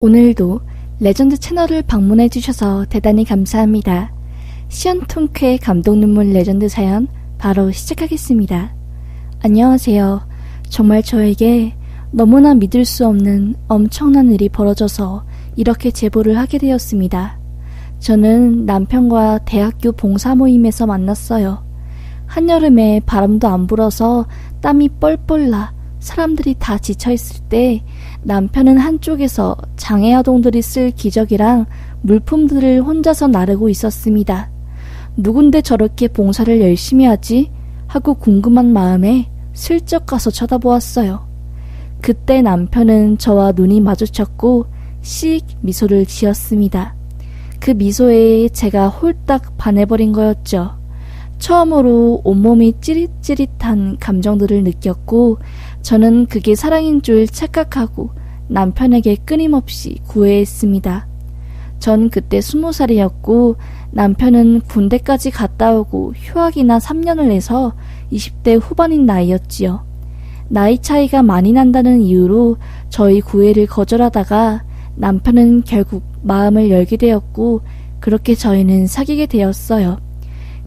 오늘도 레전드 채널을 방문해주셔서 대단히 감사합니다. 시연통쾌 감동 눈물 레전드 사연 바로 시작하겠습니다. 안녕하세요. 정말 저에게 너무나 믿을 수 없는 엄청난 일이 벌어져서 이렇게 제보를 하게 되었습니다. 저는 남편과 대학교 봉사 모임에서 만났어요. 한여름에 바람도 안 불어서 땀이 뻘뻘 나 사람들이 다 지쳐있을 때 남편은 한쪽에서 장애아동들이 쓸 기저귀랑 물품들을 혼자서 나르고 있었습니다. 누군데 저렇게 봉사를 열심히 하지? 하고 궁금한 마음에 슬쩍 가서 쳐다보았어요. 그때 남편은 저와 눈이 마주쳤고 씩 미소를 지었습니다. 그 미소에 제가 홀딱 반해버린 거였죠. 처음으로 온몸이 찌릿찌릿한 감정들을 느꼈고 저는 그게 사랑인 줄 착각하고 남편에게 끊임없이 구애했습니다. 전 그때 20살이었고 남편은 군대까지 갔다 오고 휴학이나 3년을 해서 20대 후반인 나이였지요. 나이 차이가 많이 난다는 이유로 저희 구애를 거절하다가 남편은 결국 마음을 열게 되었고 그렇게 저희는 사귀게 되었어요.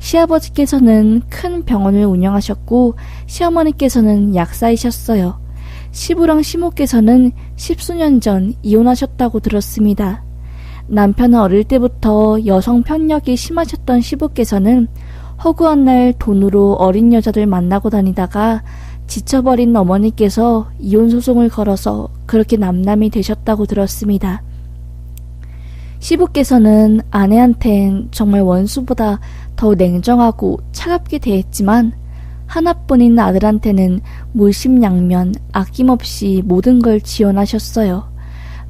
시아버지께서는 큰 병원을 운영하셨고 시어머니께서는 약사이셨어요. 시부랑 시모께서는 10수년 전 이혼하셨다고 들었습니다. 남편은 어릴 때부터 여성 편력이 심하셨던 시부께서는 허구한 날 돈으로 어린 여자들 만나고 다니다가 지쳐버린 어머니께서 이혼 소송을 걸어서 그렇게 남남이 되셨다고 들었습니다. 시부께서는 아내한텐 정말 원수보다 더 냉정하고 차갑게 대했지만 하나뿐인 아들한테는 물심양면 아낌없이 모든 걸 지원하셨어요.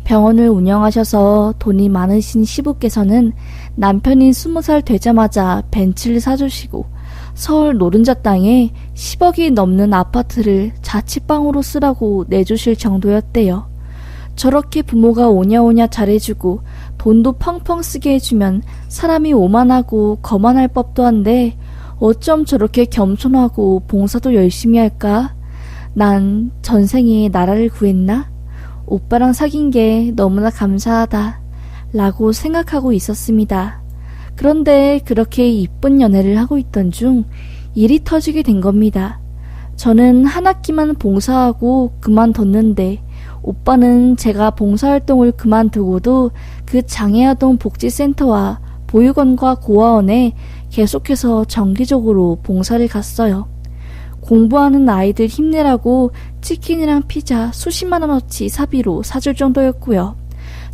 병원을 운영하셔서 돈이 많으신 시부께서는 남편이 20살 되자마자 벤츠를 사주시고 서울 노른자 땅에 10억이 넘는 아파트를 자취방으로 쓰라고 내주실 정도였대요. 저렇게 부모가 오냐오냐 잘해주고 돈도 펑펑 쓰게 해주면 사람이 오만하고 거만할 법도 한데 어쩜 저렇게 겸손하고 봉사도 열심히 할까? 난 전생에 나라를 구했나? 오빠랑 사귄 게 너무나 감사하다 라고 생각하고 있었습니다. 그런데 그렇게 이쁜 연애를 하고 있던 중 일이 터지게 된 겁니다. 저는 한 학기만 봉사하고 그만뒀는데 오빠는 제가 봉사활동을 그만두고도 그 장애아동 복지센터와 보육원과 고아원에 계속해서 정기적으로 봉사를 갔어요. 공부하는 아이들 힘내라고 치킨이랑 피자 수십만 원어치 사비로 사줄 정도였고요.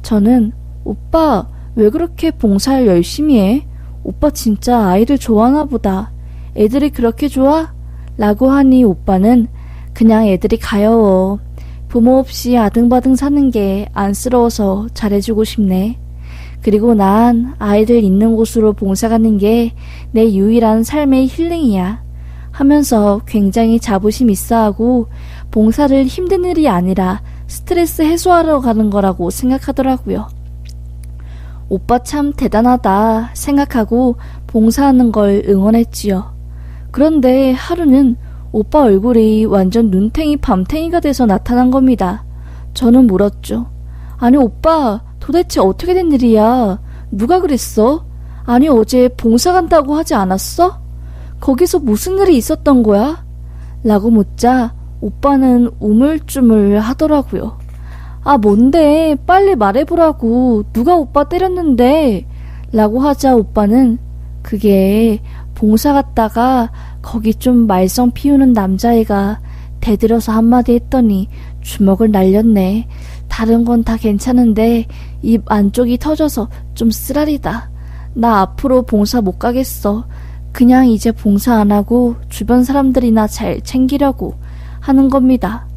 저는 오빠 왜 그렇게 봉사를 열심히 해? 오빠 진짜 아이들 좋아하나 보다. 애들이 그렇게 좋아? 라고 하니 오빠는 그냥 애들이 가여워. 부모 없이 아등바등 사는 게 안쓰러워서 잘해주고 싶네. 그리고 난 아이들 있는 곳으로 봉사 가는 게 내 유일한 삶의 힐링이야. 하면서 굉장히 자부심 있어하고 봉사를 힘든 일이 아니라 스트레스 해소하러 가는 거라고 생각하더라고요. 오빠 참 대단하다 생각하고 봉사하는 걸 응원했지요. 그런데 하루는 오빠 얼굴이 완전 눈탱이 밤탱이가 돼서 나타난 겁니다. 저는 물었죠. 아니 오빠 도대체 어떻게 된 일이야? 누가 그랬어? 아니 어제 봉사 간다고 하지 않았어? 거기서 무슨 일이 있었던 거야? 라고 묻자 오빠는 우물쭈물 하더라고요. 아 뭔데 빨리 말해보라고. 누가 오빠 때렸는데? 라고 하자 오빠는 그게 봉사 갔다가 거기 좀 말썽 피우는 남자애가 대들어서 한마디 했더니 주먹을 날렸네. 다른 건 다 괜찮은데 입 안쪽이 터져서 좀 쓰라리다. 나 앞으로 봉사 못 가겠어. 그냥 이제 봉사 안 하고 주변 사람들이나 잘 챙기려고 하는 겁니다.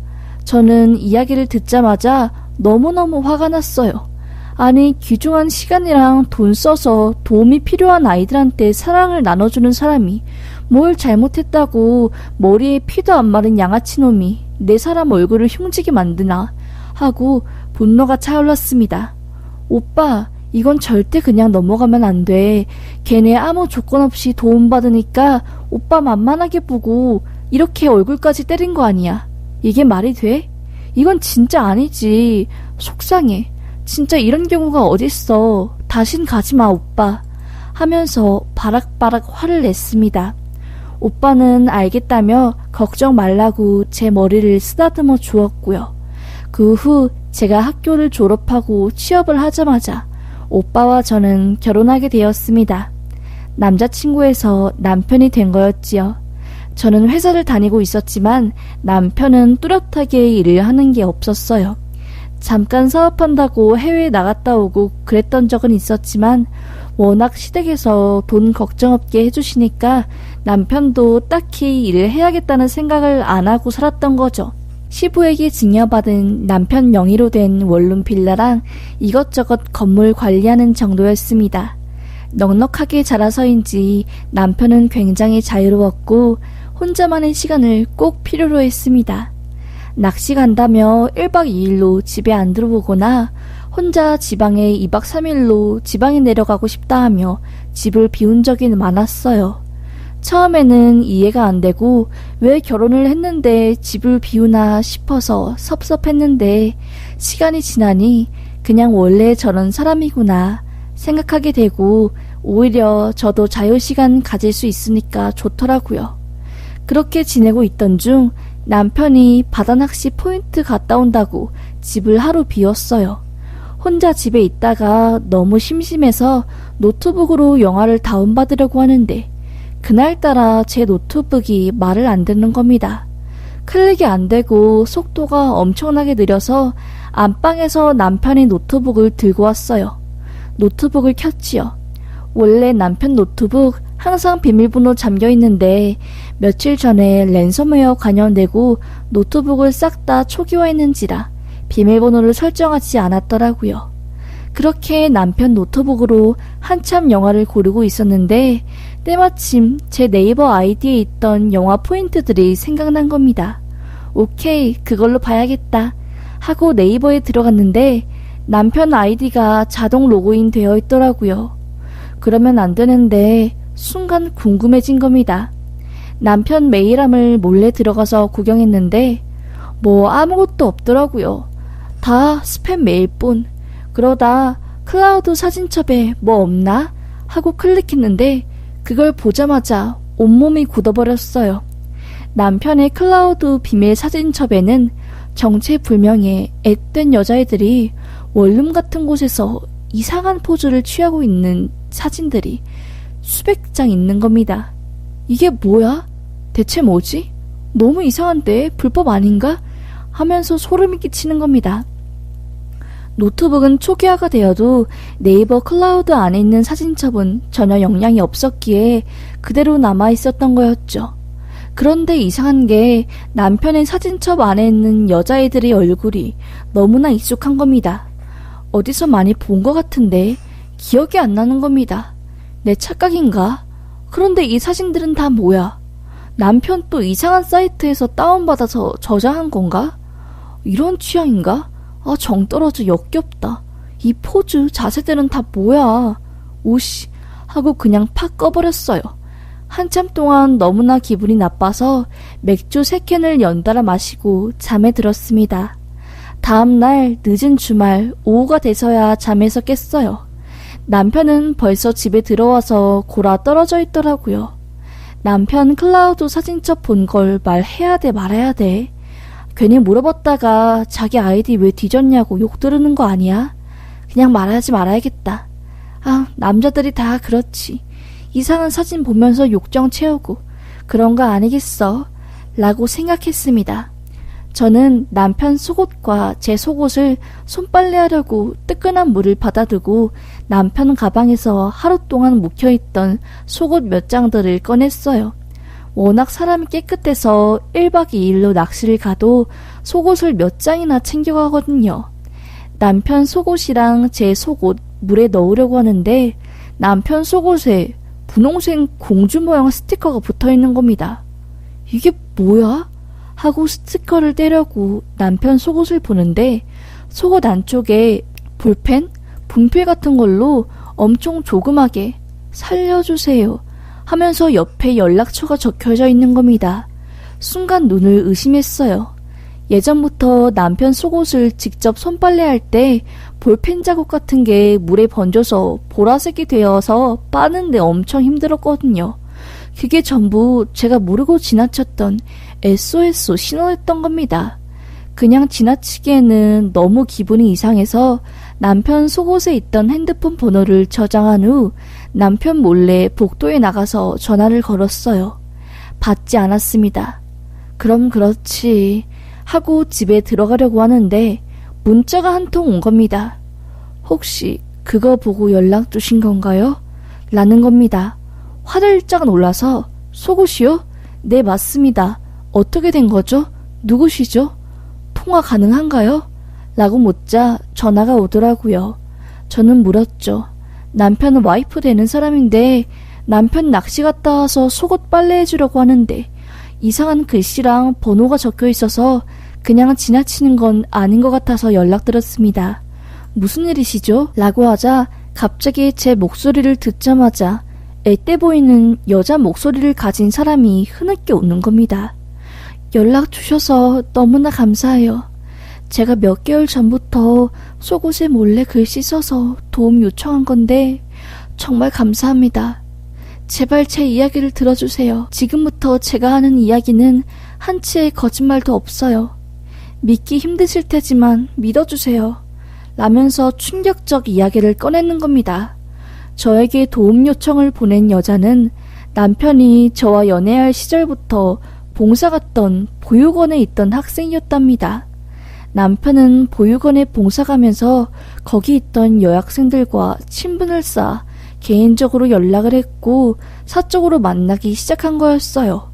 저는 이야기를 듣자마자 너무너무 화가 났어요. 아니 귀중한 시간이랑 돈 써서 도움이 필요한 아이들한테 사랑을 나눠주는 사람이 뭘 잘못했다고 머리에 피도 안 마른 양아치 놈이 내 사람 얼굴을 흉지게 만드나 하고 분노가 차올랐습니다. 오빠 이건 절대 그냥 넘어가면 안 돼. 걔네 아무 조건 없이 도움받으니까 오빠 만만하게 보고 이렇게 얼굴까지 때린 거 아니야. 이게 말이 돼? 이건 진짜 아니지. 속상해. 진짜 이런 경우가 어딨어. 다신 가지마, 오빠. 하면서 바락바락 화를 냈습니다. 오빠는 알겠다며 걱정 말라고 제 머리를 쓰다듬어 주었고요. 그 후 제가 학교를 졸업하고 취업을 하자마자 오빠와 저는 결혼하게 되었습니다. 남자친구에서 남편이 된 거였지요. 저는 회사를 다니고 있었지만 남편은 뚜렷하게 일을 하는 게 없었어요. 잠깐 사업한다고 해외에 나갔다 오고 그랬던 적은 있었지만 워낙 시댁에서 돈 걱정 없게 해주시니까 남편도 딱히 일을 해야겠다는 생각을 안 하고 살았던 거죠. 시부에게 증여받은 남편 명의로 된 원룸 빌라랑 이것저것 건물 관리하는 정도였습니다. 넉넉하게 자라서인지 남편은 굉장히 자유로웠고 혼자만의 시간을 꼭 필요로 했습니다. 낚시 간다며 1박 2일로 집에 안 들어오거나 혼자 지방에 2박 3일로 지방에 내려가고 싶다 하며 집을 비운 적이 많았어요. 처음에는 이해가 안 되고 왜 결혼을 했는데 집을 비우나 싶어서 섭섭했는데 시간이 지나니 그냥 원래 저런 사람이구나 생각하게 되고 오히려 저도 자유시간 가질 수 있으니까 좋더라고요. 그렇게 지내고 있던 중 남편이 바다낚시 포인트 갔다 온다고 집을 하루 비웠어요. 혼자 집에 있다가 너무 심심해서 노트북으로 영화를 다운받으려고 하는데 그날따라 제 노트북이 말을 안 듣는 겁니다. 클릭이 안 되고 속도가 엄청나게 느려서 안방에서 남편이 노트북을 들고 왔어요. 노트북을 켰지요. 원래 남편 노트북 항상 비밀번호 잠겨 있는데 며칠 전에 랜섬웨어 관여되고 노트북을 싹 다 초기화했는지라 비밀번호를 설정하지 않았더라고요. 그렇게 남편 노트북으로 한참 영화를 고르고 있었는데 때마침 제 네이버 아이디에 있던 영화 포인트들이 생각난 겁니다. 오케이, 그걸로 봐야겠다 하고 네이버에 들어갔는데 남편 아이디가 자동 로그인 되어 있더라고요. 그러면 안 되는데 순간 궁금해진 겁니다. 남편 메일함을 몰래 들어가서 구경했는데 뭐 아무것도 없더라고요. 다 스팸 메일뿐. 그러다 클라우드 사진첩에 뭐 없나? 하고 클릭했는데 그걸 보자마자 온몸이 굳어버렸어요. 남편의 클라우드 비밀 사진첩에는 정체불명의 앳된 여자애들이 원룸 같은 곳에서 이상한 포즈를 취하고 있는 사진들이 수백 장 있는 겁니다. 이게 뭐야? 대체 뭐지? 너무 이상한데? 불법 아닌가? 하면서 소름이 끼치는 겁니다. 노트북은 초기화가 되어도 네이버 클라우드 안에 있는 사진첩은 전혀 영향이 없었기에 그대로 남아있었던 거였죠. 그런데 이상한 게 남편의 사진첩 안에 있는 여자애들의 얼굴이 너무나 익숙한 겁니다. 어디서 많이 본 것 같은데 기억이 안 나는 겁니다. 내 착각인가? 그런데 이 사진들은 다 뭐야? 남편 또 이상한 사이트에서 다운받아서 저장한 건가? 이런 취향인가? 아, 정 떨어져 역겹다. 이 포즈, 자세들은 다 뭐야? 오씨 하고 그냥 팍 꺼버렸어요. 한참 동안 너무나 기분이 나빠서 맥주 3캔을 연달아 마시고 잠에 들었습니다. 다음날 늦은 주말 오후가 돼서야 잠에서 깼어요. 남편은 벌써 집에 들어와서 골아 떨어져 있더라고요. 남편 클라우드 사진첩 본 걸 말해야 돼 말아야 돼? 괜히 물어봤다가 자기 아이디 왜 뒤졌냐고 욕 들으는 거 아니야? 그냥 말하지 말아야겠다. 아, 남자들이 다 그렇지. 이상한 사진 보면서 욕정 채우고 그런 거 아니겠어? 라고 생각했습니다. 저는 남편 속옷과 제 속옷을 손빨래하려고 뜨끈한 물을 받아두고 남편 가방에서 하루 동안 묵혀있던 속옷 몇 장들을 꺼냈어요. 워낙 사람이 깨끗해서 1박 2일로 낚시를 가도 속옷을 몇 장이나 챙겨가거든요. 남편 속옷이랑 제 속옷 물에 넣으려고 하는데 남편 속옷에 분홍색 공주 모양 스티커가 붙어있는 겁니다. 이게 뭐야? 하고 스티커를 떼려고 남편 속옷을 보는데 속옷 안쪽에 볼펜? 분필 같은 걸로 엄청 조그맣게 살려주세요 하면서 옆에 연락처가 적혀져 있는 겁니다. 순간 눈을 의심했어요. 예전부터 남편 속옷을 직접 손빨래할 때 볼펜 자국 같은 게 물에 번져서 보라색이 되어서 빠는데 엄청 힘들었거든요. 그게 전부 제가 모르고 지나쳤던 SOS 신호였던 겁니다. 그냥 지나치기에는 너무 기분이 이상해서 남편 속옷에 있던 핸드폰 번호를 저장한 후 남편 몰래 복도에 나가서 전화를 걸었어요. 받지 않았습니다. 그럼 그렇지 하고 집에 들어가려고 하는데 문자가 한 통 온 겁니다. 혹시 그거 보고 연락 주신 건가요? 라는 겁니다. 화들짝 놀라서 속옷이요? 네, 맞습니다. 어떻게 된 거죠? 누구시죠? 통화 가능한가요? 라고 묻자 전화가 오더라고요. 저는 물었죠. 남편은 와이프 되는 사람인데 남편 낚시 갔다 와서 속옷 빨래해주려고 하는데 이상한 글씨랑 번호가 적혀 있어서 그냥 지나치는 건 아닌 것 같아서 연락드렸습니다. 무슨 일이시죠? 라고 하자 갑자기 제 목소리를 듣자마자 앳돼 보이는 여자 목소리를 가진 사람이 흐느껴 웃는 겁니다. 연락 주셔서 너무나 감사해요. 제가 몇 개월 전부터 속옷에 몰래 글씨 써서 도움 요청한 건데 정말 감사합니다. 제발 제 이야기를 들어주세요. 지금부터 제가 하는 이야기는 한치의 거짓말도 없어요. 믿기 힘드실 테지만 믿어주세요. 라면서 충격적 이야기를 꺼내는 겁니다. 저에게 도움 요청을 보낸 여자는 남편이 저와 연애할 시절부터 봉사 갔던 보육원에 있던 학생이었답니다. 남편은 보육원에 봉사 가면서 거기 있던 여학생들과 친분을 쌓아 개인적으로 연락을 했고 사적으로 만나기 시작한 거였어요.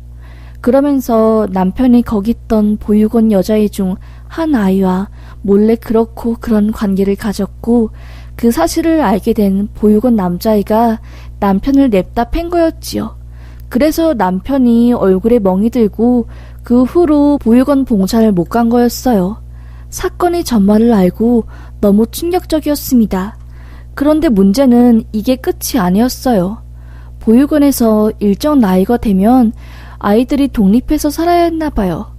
그러면서 남편이 거기 있던 보육원 여자애 중 한 아이와 몰래 그렇고 그런 관계를 가졌고 그 사실을 알게 된 보육원 남자애가 남편을 냅다 팬 거였지요. 그래서 남편이 얼굴에 멍이 들고 그 후로 보육원 봉사를 못 간 거였어요. 사건의 전말을 알고 너무 충격적이었습니다. 그런데 문제는 이게 끝이 아니었어요. 보육원에서 일정 나이가 되면 아이들이 독립해서 살아야 했나 봐요.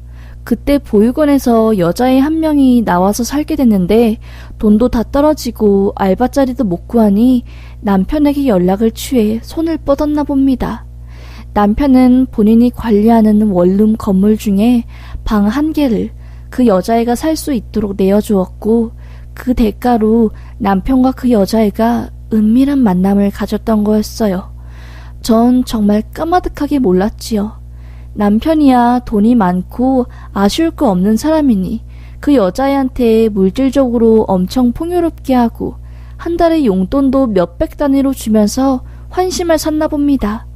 그때 보육원에서 여자애 한 명이 나와서 살게 됐는데 돈도 다 떨어지고 알바자리도 못 구하니 남편에게 연락을 취해 손을 뻗었나 봅니다. 남편은 본인이 관리하는 원룸 건물 중에 방 1개를 그 여자애가 살 수 있도록 내어주었고 그 대가로 남편과 그 여자애가 은밀한 만남을 가졌던 거였어요. 전 정말 까마득하게 몰랐지요. 남편이야 돈이 많고 아쉬울 거 없는 사람이니 그 여자애한테 물질적으로 엄청 풍요롭게 하고 한 달에 용돈도 몇백 단위로 주면서 환심을 샀나 봅니다.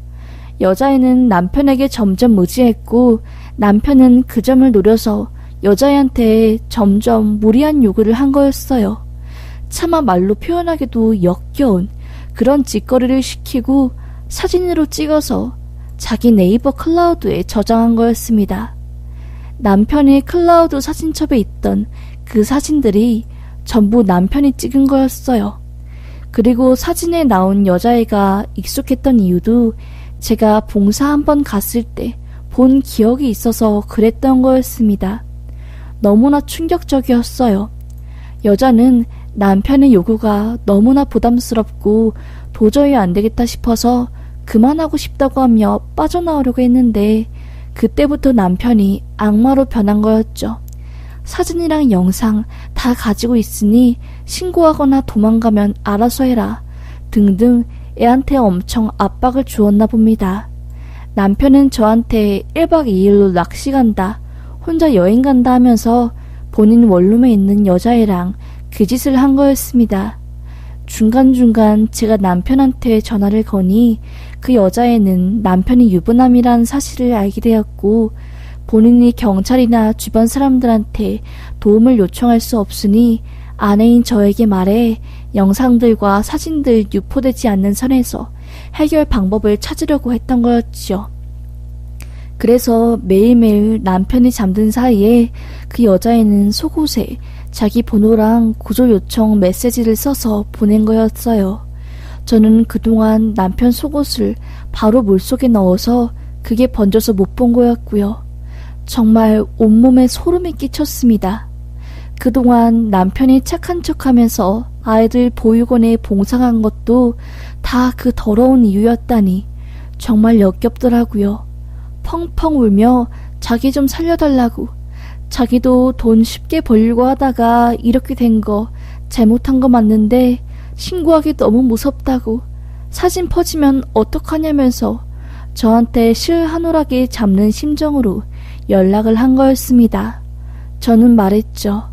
여자애는 남편에게 점점 의지했고 남편은 그 점을 노려서 여자애한테 점점 무리한 요구를 한 거였어요. 차마 말로 표현하기도 역겨운 그런 짓거리를 시키고 사진으로 찍어서 자기 네이버 클라우드에 저장한 거였습니다. 남편이 클라우드 사진첩에 있던 그 사진들이 전부 남편이 찍은 거였어요. 그리고 사진에 나온 여자애가 익숙했던 이유도 제가 봉사 한번 갔을 때 본 기억이 있어서 그랬던 거였습니다. 너무나 충격적이었어요. 여자는 남편의 요구가 너무나 부담스럽고 도저히 안 되겠다 싶어서 그만하고 싶다고 하며 빠져나오려고 했는데 그때부터 남편이 악마로 변한 거였죠. 사진이랑 영상 다 가지고 있으니 신고하거나 도망가면 알아서 해라 등등 애한테 엄청 압박을 주었나 봅니다. 남편은 저한테 1박 2일로 낚시 간다, 혼자 여행 간다 하면서 본인 원룸에 있는 여자애랑 그 짓을 한 거였습니다. 중간중간 제가 남편한테 전화를 거니 그 여자애는 남편이 유부남이란 사실을 알게 되었고 본인이 경찰이나 주변 사람들한테 도움을 요청할 수 없으니 아내인 저에게 말해 영상들과 사진들 유포되지 않는 선에서 해결 방법을 찾으려고 했던 거였지요. 그래서 매일매일 남편이 잠든 사이에 그 여자애는 속옷에 자기 번호랑 구조 요청 메시지를 써서 보낸 거였어요. 저는 그동안 남편 속옷을 바로 물속에 넣어서 그게 번져서 못 본 거였고요. 정말 온몸에 소름이 끼쳤습니다. 그동안 남편이 착한 척하면서 아이들 보육원에 봉사한 것도 다 그 더러운 이유였다니 정말 역겹더라고요. 펑펑 울며 자기 좀 살려달라고, 자기도 돈 쉽게 벌려고 하다가 이렇게 된 거 잘못한 거 맞는데 신고하기 너무 무섭다고, 사진 퍼지면 어떡하냐면서 저한테 실한울하게 잡는 심정으로 연락을 한 거였습니다. 저는 말했죠.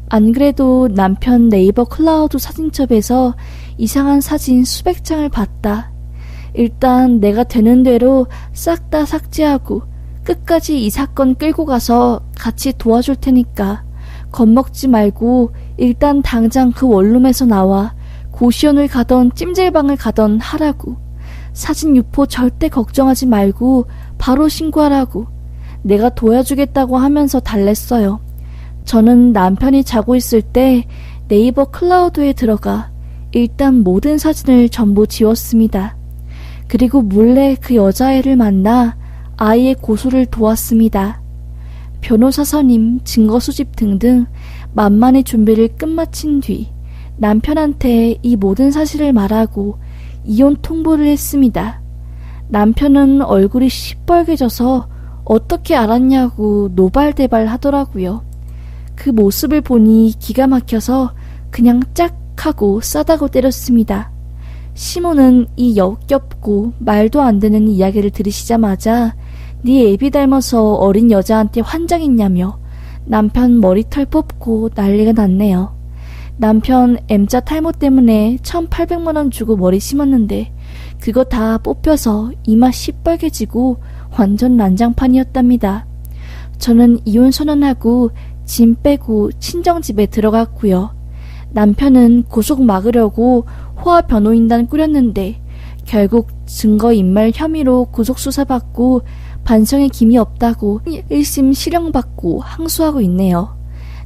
안 그래도 남편 네이버 클라우드 사진첩에서 이상한 사진 수백 장을 봤다. 일단 내가 되는 대로 싹 다 삭제하고 끝까지 이 사건 끌고 가서 같이 도와줄 테니까 겁먹지 말고 일단 당장 그 원룸에서 나와 고시원을 가던 찜질방을 가던 하라고. 사진 유포 절대 걱정하지 말고 바로 신고하라고. 내가 도와주겠다고 하면서 달랬어요. 저는 남편이 자고 있을 때 네이버 클라우드에 들어가 일단 모든 사진을 전부 지웠습니다. 그리고 몰래 그 여자애를 만나 아이의 고소를 도왔습니다. 변호사 선임, 증거 수집 등등 만만의 준비를 끝마친 뒤 남편한테 이 모든 사실을 말하고 이혼 통보를 했습니다. 남편은 얼굴이 시뻘개져서 어떻게 알았냐고 노발대발 하더라고요. 그 모습을 보니 기가 막혀서 그냥 짝 하고 싸다고 때렸습니다. 시모는 이 역겹고 말도 안 되는 이야기를 들으시자마자 네 애비 닮아서 어린 여자한테 환장했냐며 남편 머리털 뽑고 난리가 났네요. 남편 M자 탈모 때문에 1,800만원 주고 머리 심었는데 그거 다 뽑혀서 이마 시뻘개지고 완전 난장판이었답니다. 저는 이혼 선언하고 짐 빼고 친정집에 들어갔고요. 남편은 고속 막으려고 호화 변호인단 꾸렸는데 결국 증거인멸 혐의로 구속수사받고 반성의 김이 없다고 1심 실형받고 항소하고 있네요.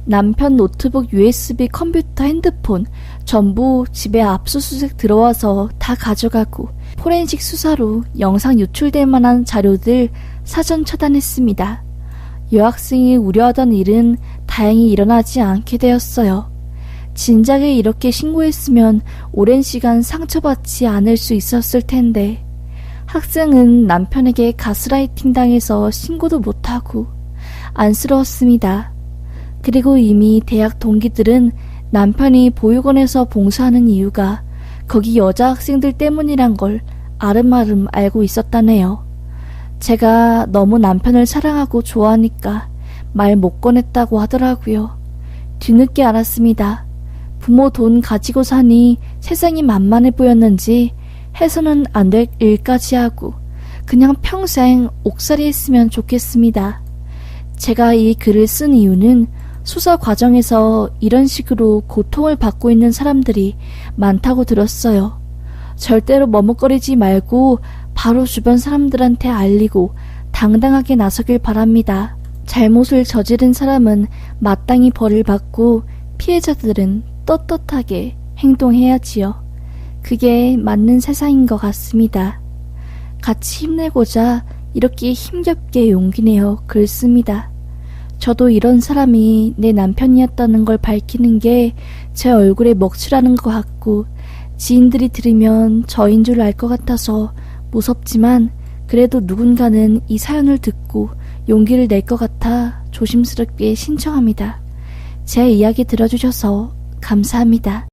남편 노트북, USB, 컴퓨터, 핸드폰 전부 집에 압수수색 들어와서 다 가져가고 포렌식 수사로 영상 유출될 만한 자료들 사전 차단했습니다. 여학생이 우려하던 일은 다행히 일어나지 않게 되었어요. 진작에 이렇게 신고했으면 오랜 시간 상처받지 않을 수 있었을 텐데 학생은 남편에게 가스라이팅 당해서 신고도 못하고 안쓰러웠습니다. 그리고 이미 대학 동기들은 남편이 보육원에서 봉사하는 이유가 거기 여자 학생들 때문이란 걸 아름아름 알고 있었다네요. 제가 너무 남편을 사랑하고 좋아하니까 말 못 꺼냈다고 하더라고요. 뒤늦게 알았습니다. 부모 돈 가지고 사니 세상이 만만해 보였는지 해서는 안 될 일까지 하고 그냥 평생 옥살이 했으면 좋겠습니다. 제가 이 글을 쓴 이유는 수사 과정에서 이런 식으로 고통을 받고 있는 사람들이 많다고 들었어요. 절대로 머뭇거리지 말고 바로 주변 사람들한테 알리고 당당하게 나서길 바랍니다. 잘못을 저지른 사람은 마땅히 벌을 받고 피해자들은 떳떳하게 행동해야지요. 그게 맞는 세상인 것 같습니다. 같이 힘내고자 이렇게 힘겹게 용기 내어 글 씁니다. 저도 이런 사람이 내 남편이었다는 걸 밝히는 게 제 얼굴에 먹칠하는 것 같고 지인들이 들으면 저인 줄 알 것 같아서 무섭지만 그래도 누군가는 이 사연을 듣고 용기를 낼 것 같아 조심스럽게 신청합니다. 제 이야기 들어주셔서 감사합니다.